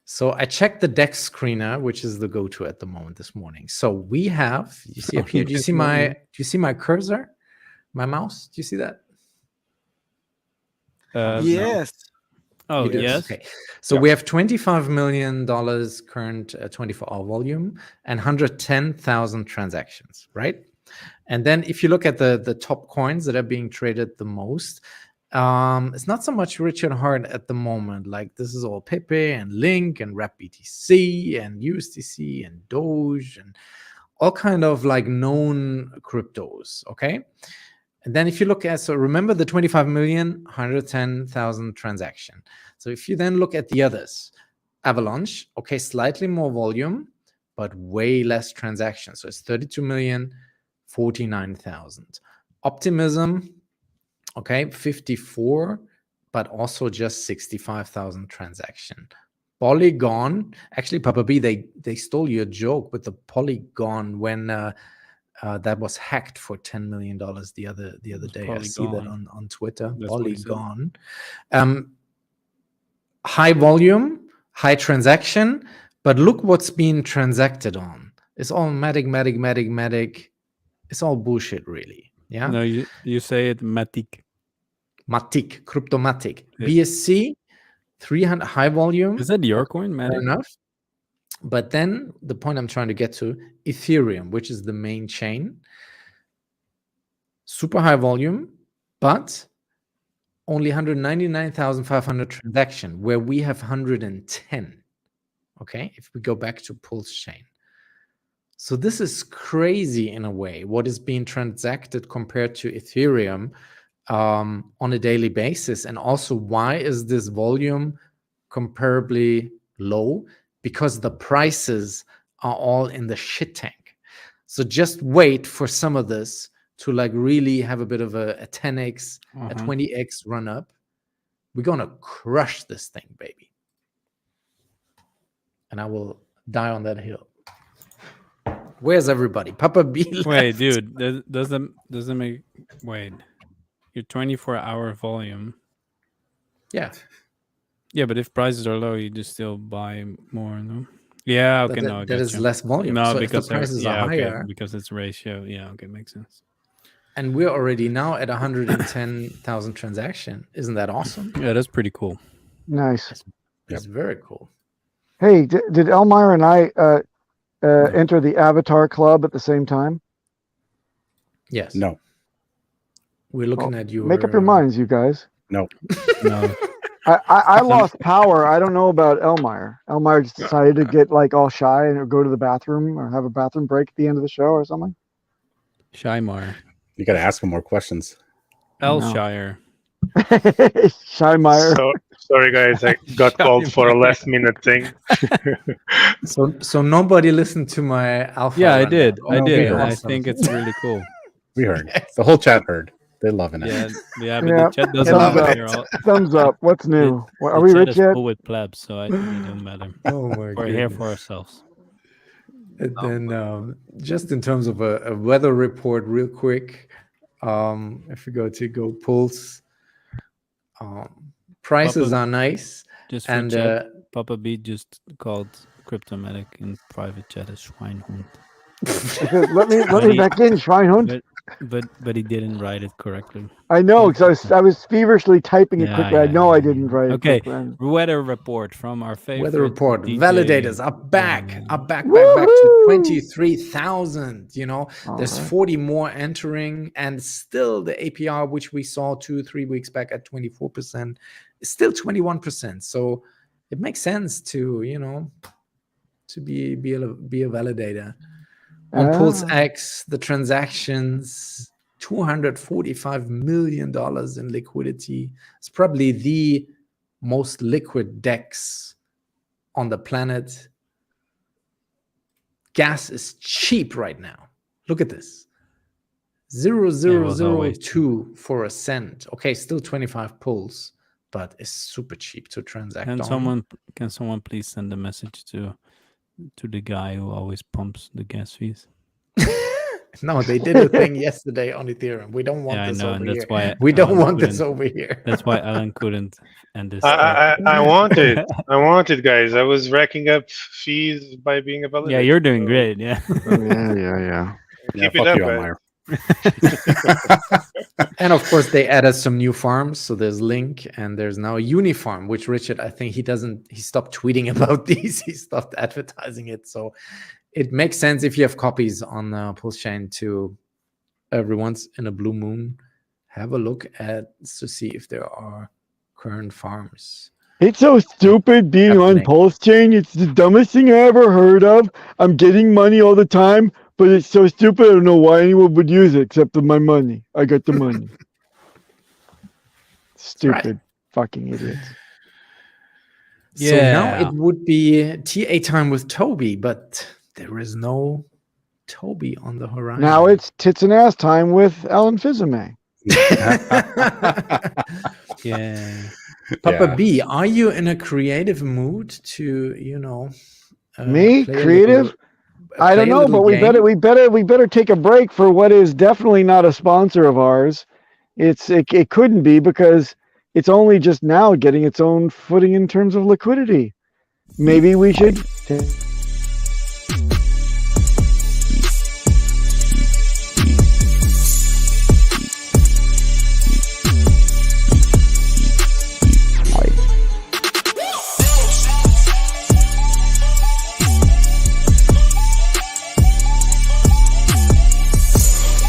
So I checked the DEX screener, which is the go-to at the moment this morning. So we have, you see up here, do you see my cursor? My mouse? Do you see that? Yes. No. Oh, yes. Okay. So we have $25 million current 24-hour volume and 110,000 transactions, right? And then if you look at the top coins that are being traded the most, it's not so much Richard Hart at the moment. Like this is all Pepe and Link and Wrap BTC and USDC and Doge and all kind of like known cryptos. Okay. And then if you look at, so remember the 25 million, 110,000 transaction. So if you then look at the others, Avalanche, okay, slightly more volume, but way less transactions. So it's 32 million, 49,000. Optimism, okay, 54, but also just 65,000 transaction. Polygon, actually, Papa B, they stole your joke with the Polygon when that was hacked for $10 million the other day. Polygon. I see that on Twitter. That's Polygon. High volume, high transaction, but look what's being transacted on. It's all matic. It's all bullshit, really. Yeah. No, you say it matic. Matic, Cryptomatic. BSC, 300 high volume. Is that your coin, Matic? Enough. But then the point I'm trying to get to, Ethereum, which is the main chain, super high volume, but only 199,500 transaction, where we have 110. Okay, if we go back to Pulsechain. So this is crazy in a way, what is being transacted compared to Ethereum on a daily basis. And also, why is this volume comparably low? Because the prices are all in the shit tank. So just wait for some of this to like really have a bit of a 10x, a 20x run up. We're going to crush this thing, baby. And I will die on that hill. Where's everybody? Papa B. Wait, left. dude, doesn't make wait. Your 24-hour volume. Yeah. Yeah, but if prices are low, you just still buy more, no? Yeah, okay, no, I That is gotcha. less volume. No, so because if the prices are okay, higher, because it's ratio. Yeah, okay, makes sense. and we're already now at 110,000 transaction. Isn't that awesome? Yeah, that's pretty cool. Nice. It's very cool. Hey, did Elmire and I enter the Avatar Club at the same time? Yes. No, We're looking at you. Make up your minds, you guys. no. No, I lost power. I don't know about Elmire. Elmire just decided to get like all shy and go to the bathroom or have a bathroom break at the end of the show or something. Shymar, You got to ask him more questions. Elshire. Shymire. So, sorry, guys, I got called for a last-minute thing. So nobody listened to my alpha. Yeah, I rundown. did. I Okay, did. I awesome. think it's really cool. We heard. The whole chat heard. They're loving it. Yeah, but Yeah, the chat doesn't thumbs matter. up. They're all- Thumbs up. What's new? the Are we chat rich is yet? full with plebs, so it doesn't matter. Oh my We're here goodness. for ourselves. And then just in terms of a weather report real quick, if we go to Go Pulse, prices Papa- are nice. Just for And chat, Papa B just called Cryptomatic in private chat a Schweinhund. I said, let me back in, Schweinhund. But he didn't write it correctly. I know, because I was feverishly typing it quickly. I know I didn't write it Okay, quickly. weather report from our favorite weather report, DJ. validators are back, back to Woohoo! 23,000. There's Alright. 40 more entering, and still the APR, which we saw 2-3 weeks back at 24%, is still 21%. So it makes sense to to be a validator. On Pulse X, the transactions, $245 million in liquidity. It's probably the most liquid DEX on the planet. Gas is cheap right now. Look at this. 0.0002 for a cent. Okay, still 25 pulls, but it's super cheap to transact on. Can someone please send a message to the guy who always pumps the gas fees? No, they did a thing yesterday on Ethereum. We don't want this over and that's here. why We don't Alan want this couldn't- over here. That's why Alan couldn't end this. I wanted, guys. I was racking up fees by being a validator. Yeah, you're doing great. Yeah. Yeah. Keep fuck it up, you, guys. Elmire. And of course, they added some new farms. So there's Link, and there's now a Unifarm, which Richard, I think he stopped tweeting about these. He stopped advertising it. So it makes sense if you have copies on Pulsechain to every once in a blue moon, have a look to see if there are current farms. It's so stupid being on Pulsechain. It's the dumbest thing I ever heard of. I'm getting money all the time, but it's so stupid. I don't know why anyone would use it except for my money. I got the money. Stupid fucking idiots. So now it would be TA time with Toby, but there is no Toby on the horizon. Now it's tits and ass time with Allan Fils-Aime. Yeah. Papa B, are you in a creative mood to, Me? play a Creative? little- I don't play a know, little but we better take a break for what is definitely not a sponsor of ours. It couldn't be because it's only just now getting its own footing in terms of liquidity. Maybe we should.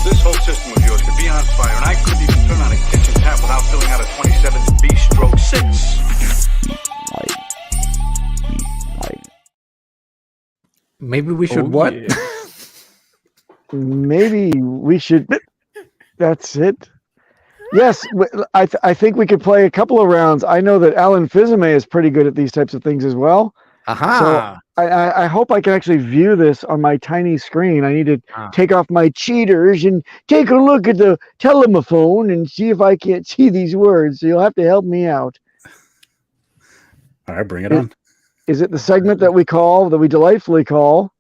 This whole system of yours could be on fire, and I couldn't even turn on a kitchen tap without filling out a 27B/6. Maybe we should what? Yeah. Maybe we should. That's it. Yes, I think we could play a couple of rounds. I know that Allan Fils-Aime is pretty good at these types of things as well. Aha! So I hope I can actually view this on my tiny screen. I need to take off my cheaters and take a look at the telephone and see if I can't see these words. So you'll have to help me out. All right, bring it on. Is it the segment that we delightfully call?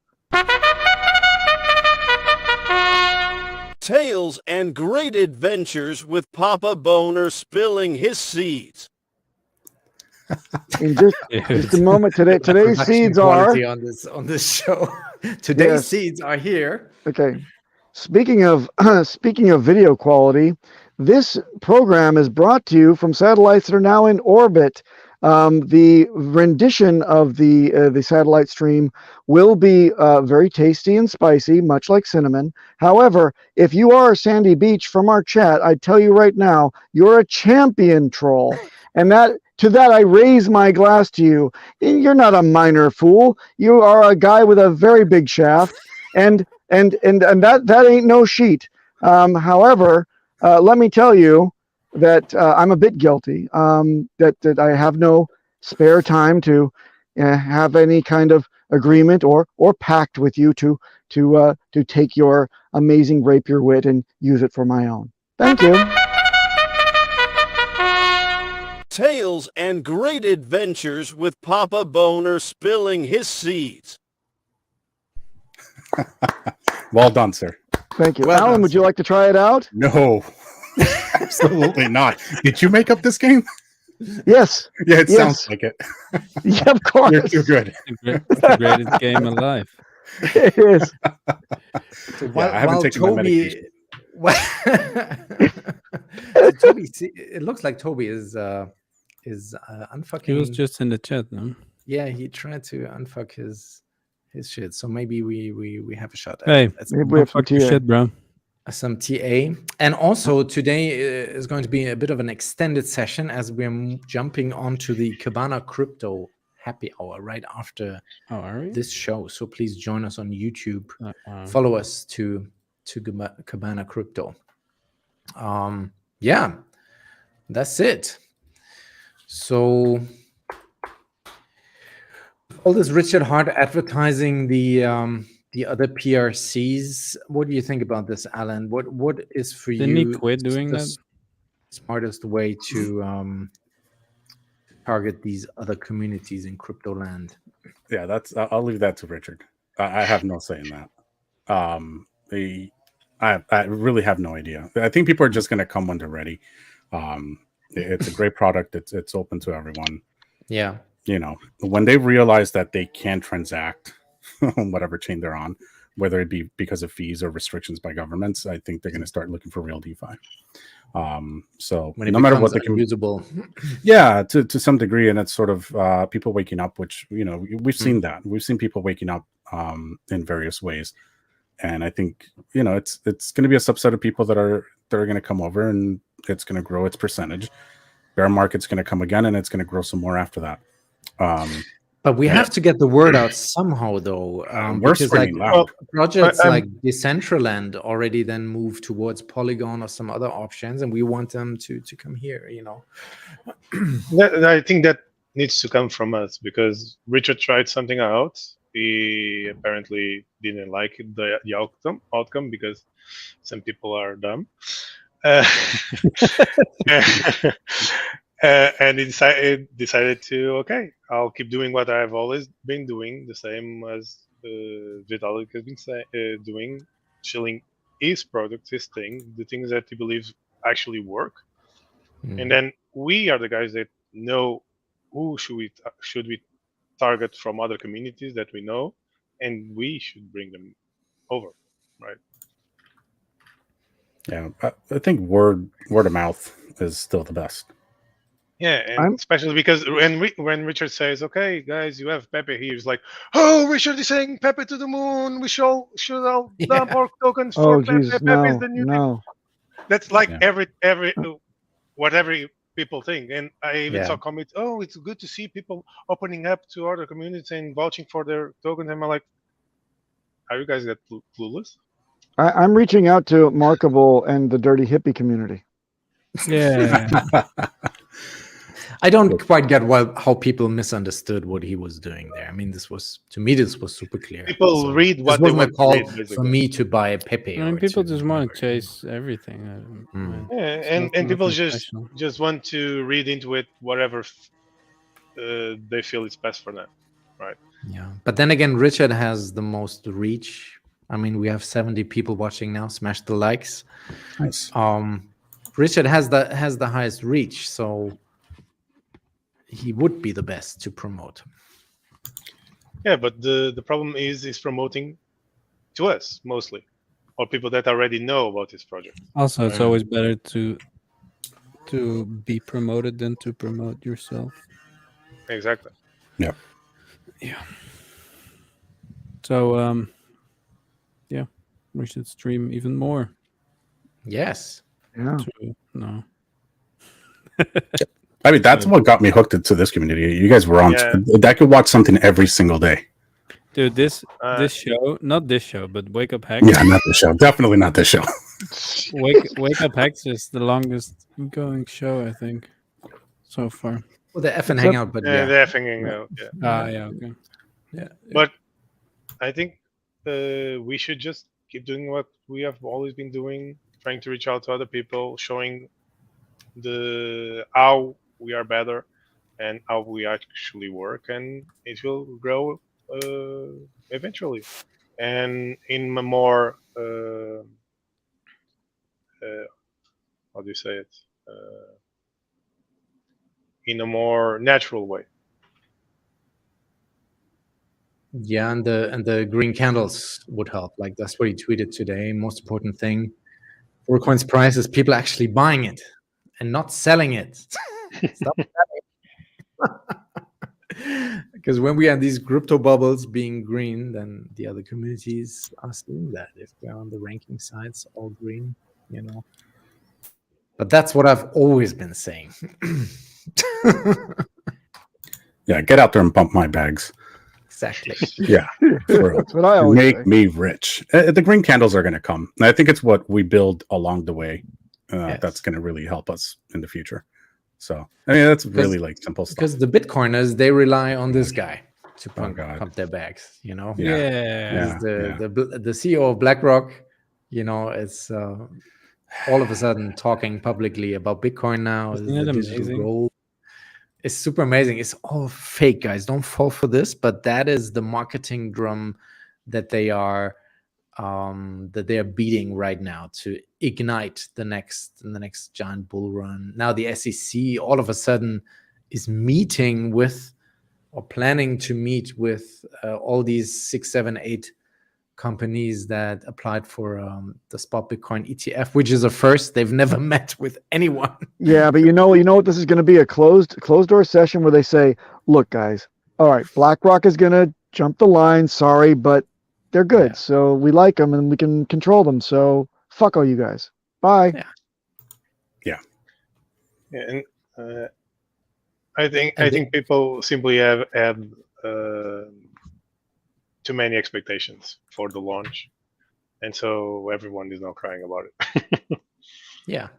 Tales and great adventures with Papa Boner spilling his seeds. In just a moment. Today's Production seeds quality are on this show. Today's Yes. seeds are here. okay. Speaking of video quality, this program is brought to you from satellites that are now in orbit. The rendition of the satellite stream will be very tasty and spicy, much like cinnamon. However, if you are Sandy Beach from our chat, I tell you right now, you're a champion troll, and to that I raise my glass to you. You're not a minor fool. You are a guy with a very big shaft, and that ain't no sheet. However, let me tell you that I'm a bit guilty. That I have no spare time to have any kind of agreement or pact with you to take your amazing rapier wit and use it for my own. Thank you. Tales and great adventures with Papa Boner spilling his seeds. Well done, sir. Thank you. Well Alan, done, would you like to try it out? No, absolutely not. Did you make up this game? Yes. Yeah, it Yes. sounds like it. Yeah, of course. You're too good. It's the greatest game alive. It is. While, I haven't while taken my medication. Toby, it looks like Toby is unfucking. He was just in the chat, no? Yeah, he tried to unfuck his shit. So maybe we have a shot. Hey, Maybe we have some fuck your TA. shit, bro. Some TA. And also today is going to be a bit of an extended session as we're jumping onto the Cabana Crypto happy hour right after Oh, are we? this show. So please join us on YouTube. Wow. Follow us to Cabana Crypto. Yeah, that's it. So all this Richard Hart advertising the other PRCs. What do you think about this, Alan? What is for Didn't he you quit doing the that? smartest way to target these other communities in crypto land? Yeah, I'll leave that to Richard. I have no say in that. I really have no idea. I think people are just going to come when they're ready. It's a great product. It's open to everyone. Yeah. You know, when they realize that they can transact on whatever chain they're on, whether it be because of fees or restrictions by governments, I think they're going to start looking for real DeFi. So When it no matter what becomes they can usable. yeah, to some degree, and it's sort of people waking up, which we've seen that. We've seen people waking up in various ways, and I think it's going to be a subset of people that are going to come over, and it's going to grow its percentage. Bear market's going to come again, and it's going to grow some more after that. But we have to get the word out somehow, though. We're Because screaming like loud. projects like Decentraland already then move towards Polygon or some other options, and we want them to come here. I think that needs to come from us because Richard tried something out. He apparently didn't like the outcome because some people are dumb. And he decided to, okay, I'll keep doing what I've always been doing, the same as Vitalik has been doing, chilling his product, his thing, the things that he believes actually work. And then we are the guys that know who should we target from other communities that we know, and we should bring them over, right? Yeah, I think word of mouth is still the best. Yeah, and especially because when Richard says, "Okay, guys, you have Pepe," he's like, "Oh, Richard is saying Pepe to the moon. We should all dump our tokens for Pepe. Jesus, Pepe is the new thing." no. That's like every whatever people think. And I even saw comments, "Oh, it's good to see people opening up to other communities and vouching for their tokens." And I'm like, "Are you guys that clueless?" I'm reaching out to Markable and the Dirty Hippie community. Yeah. I don't quite get how people misunderstood what he was doing there. I mean, this was super clear. People read what this they wasn't want a call to read, for me to buy a Pepe. I mean, or people to just want to whatever. chase everything. Yeah, and people just want to read into it whatever they feel is best for them, right? Yeah, but then again, Richard has the most reach I mean, we have 70 people watching now. Smash the likes. Nice. Richard has the highest reach, so he would be the best to promote. Yeah, but the problem is promoting to us mostly, or people that already know about this project. Also, it's always better to be promoted than to promote yourself. Exactly. Yeah. Yeah. So yeah, we should stream even more. Yes. Yeah. No. I mean, that's what got me hooked into this community. You guys were on. I could watch something every single day. Dude, this show, not this show, but Wake Up Hex. Yeah, not this show. Definitely not this show. Wake Up Hex is the longest going show, I think, so far. Well, the effing hangout, but yeah, the effing hangout. Yeah. Yeah. Okay. Yeah. But I think we should just keep doing what we have always been doing, trying to reach out to other people, showing how we are better and how we actually work, and it will grow eventually, and in a more how do you say it? In a more natural way. Yeah, and the green candles would help. Like that's what he tweeted today. Most important thing for coins price is people actually buying it and not selling it. Stop selling. Because when we have these crypto bubbles being green, then the other communities are seeing that. If they're on the ranking sides, all green, you know. But that's what I've always been saying. Yeah, get out there and bump my bags. Exactly. Yeah, that's what I always make say. me rich. The green candles are going to come. And I think it's what we build along the way that's going to really help us in the future. So I mean, that's really like simple stuff. Because the Bitcoiners, they rely on this guy to pump their bags. You know. Yeah. The CEO of BlackRock, you know, is all of a sudden talking publicly about Bitcoin now. Isn't it amazing? Gold. It's super amazing. It's all fake, guys. Don't fall for this. But that is the marketing drum that they are beating right now to ignite the next giant bull run. Now the SEC all of a sudden is meeting with or planning to meet with all these 6, 7, 8 companies that applied for the spot Bitcoin ETF, which is a first. They've never met with anyone. Yeah, but you know what this is going to be, a closed door session where they say, look, guys, all right, BlackRock is going to jump the line. Sorry, but they're good. Yeah. So we like them and we can control them. So fuck all you guys. Bye. Yeah. And I think people simply have had too many expectations for the launch, and so everyone is now crying about it. Yeah.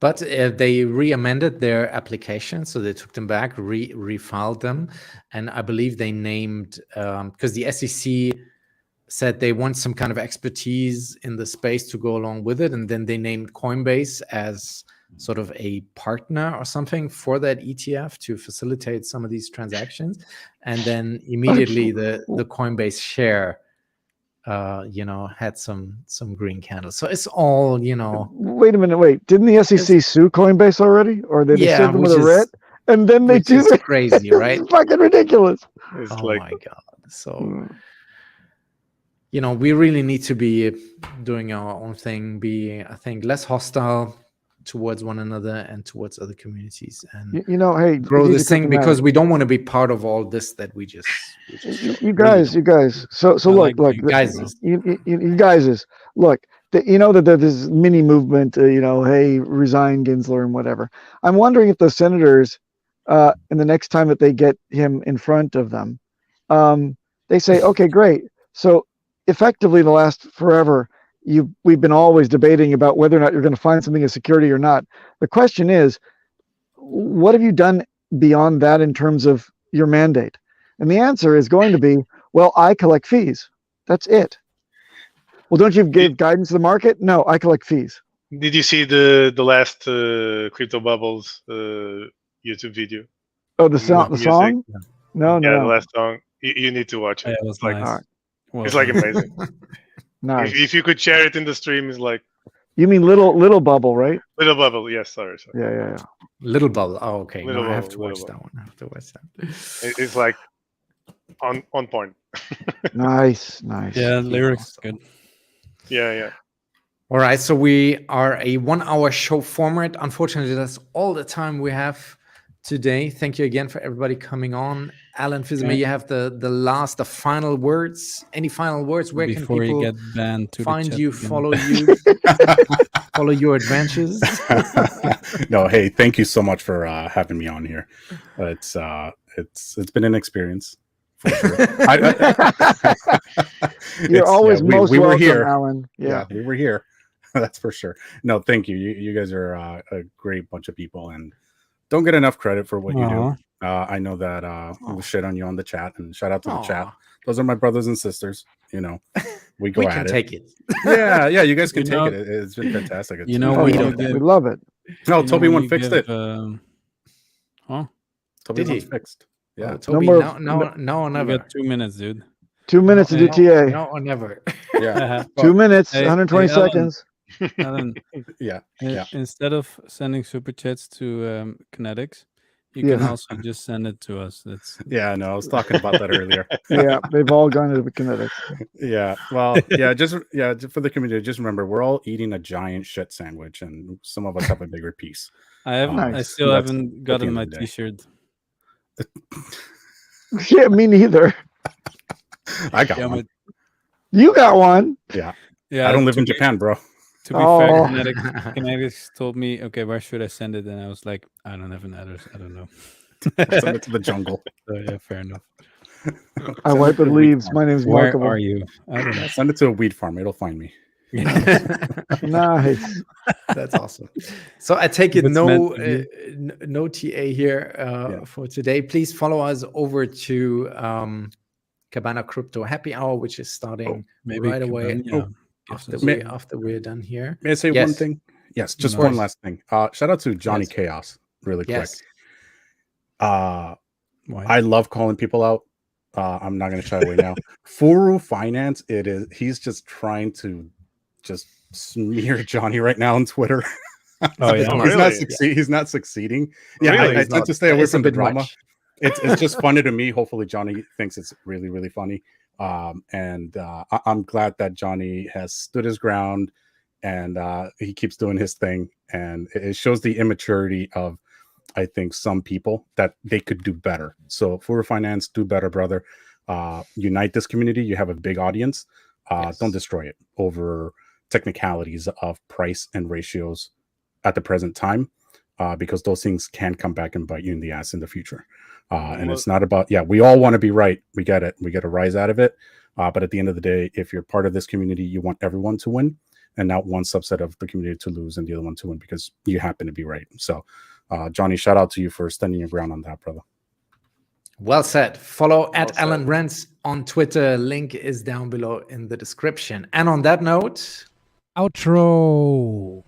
But they re-amended their application, so they took them back, refiled them, and I believe they named, because the SEC said they want some kind of expertise in the space to go along with it, and then they named Coinbase as sort of a partner or something for that ETF to facilitate some of these transactions, and then immediately the Coinbase share had some green candles. So it's all, Wait a minute, didn't the SEC sue Coinbase already? Or they sued them with a writ? And then they do it. Crazy, right? It's fucking ridiculous. It's my God. So, we really need to be doing our own thing, I think, less hostile towards one another and towards other communities, and hey, grow this thing, because we don't want to be part of all this that we just you guys. So look, you guys look. That there's this mini movement. Hey, resign Gensler and whatever. I'm wondering if the senators, in the next time that they get him in front of them, they say, okay, great. So effectively, the last forever, we've been always debating about whether or not you're going to find something as security or not. The question is, what have you done beyond that in terms of your mandate? And the answer is going to be, well, I collect fees. That's it. Well, don't you give guidance to the market? No, I collect fees. Did you see the last Crypto Bubbles YouTube video? Oh, the song? No. Yeah, the last song. You need to watch it. Yeah, it was nice. All right. Well, It's like amazing. Nice. If you could share it in the stream, it's like You mean little bubble, right? little bubble. Yes, sorry. Yeah. Little Bubble. Oh, okay. Little No, I have Bubble, to watch Little that one. I have to watch that. It's like on point. Nice. yeah, lyrics is good. Yeah. All right, so we are a 1-hour show format. Unfortunately, that's all the time we have today. Thank you again for everybody coming on. Allan, Fils-Aime, you have the final words. Any final words? Where Before can people you get banned to find the chat you, again. follow you, follow your adventures? No, hey, thank you so much for having me on here. It's been an experience. For sure. You're always most we were welcome, here. Allan. Yeah. We were here. That's for sure. No, thank you. You guys are a great bunch of people and don't get enough credit for what you do. I know that we'll shit on you on the chat, and shout out to the chat. Those are my brothers and sisters. You know, we go at it. Take it. Yeah, you guys can take it. It's been fantastic. We love it. No, Toby one fixed it. Huh? Toby one's fixed. Yeah, Toby, no or never. You got 2 minutes, dude. 2 minutes to do TA. No or never. Yeah. 2 minutes, Hey, 120 hey, Allan. seconds. Allan, yeah. Instead of sending super chats to Kinetics, you can also just send it to us. That's I know. I was talking about that earlier. Yeah, they've all gone to the Kinetics. Yeah. Well, just for the community, just remember we're all eating a giant shit sandwich, and some of us have a bigger piece. I still haven't gotten my T-shirt. Yeah, me neither. I got one. You got one. Yeah. I don't live in Japan, bro. To be fair, Kinetics told me, okay, where should I send it? And I was like, I don't have an address. I don't know. Send it to the jungle. So, yeah, fair enough. I wipe the leaves. My name's Where Markable. are you? I don't know. Send it to a weed farm. It'll find me. Nice. That's awesome. So I take it no TA here for today. Please follow us over to Cabana Crypto Happy Hour, which is starting right away after we're done here. May I say one thing? Yes, just one last thing. Shout out to Johnny Chaos really quick. I love calling people out. I'm not going to shy away now. Furu Finance, he's just trying to just smear Johnny right now on Twitter. He's not succeeding. I tend to stay away from the drama. It's just funny to me. Hopefully Johnny thinks it's really, really funny. I'm glad that Johnny has stood his ground and he keeps doing his thing. And it shows the immaturity of, I think, some people that they could do better. So Furu Finance, do better, brother. Unite this community. You have a big audience. Don't destroy it over technicalities of price and ratios at the present time, because those things can come back and bite you in the ass in the future. And it's not about, we all want to be right. We get it. We get a rise out of it. But at the end of the day, if you're part of this community, you want everyone to win and not one subset of the community to lose and the other one to win because you happen to be right. So, Johnny, shout out to you for standing your ground on that, brother. Well said. Follow at Allan Rents on Twitter. Link is down below in the description. And on that note, outro.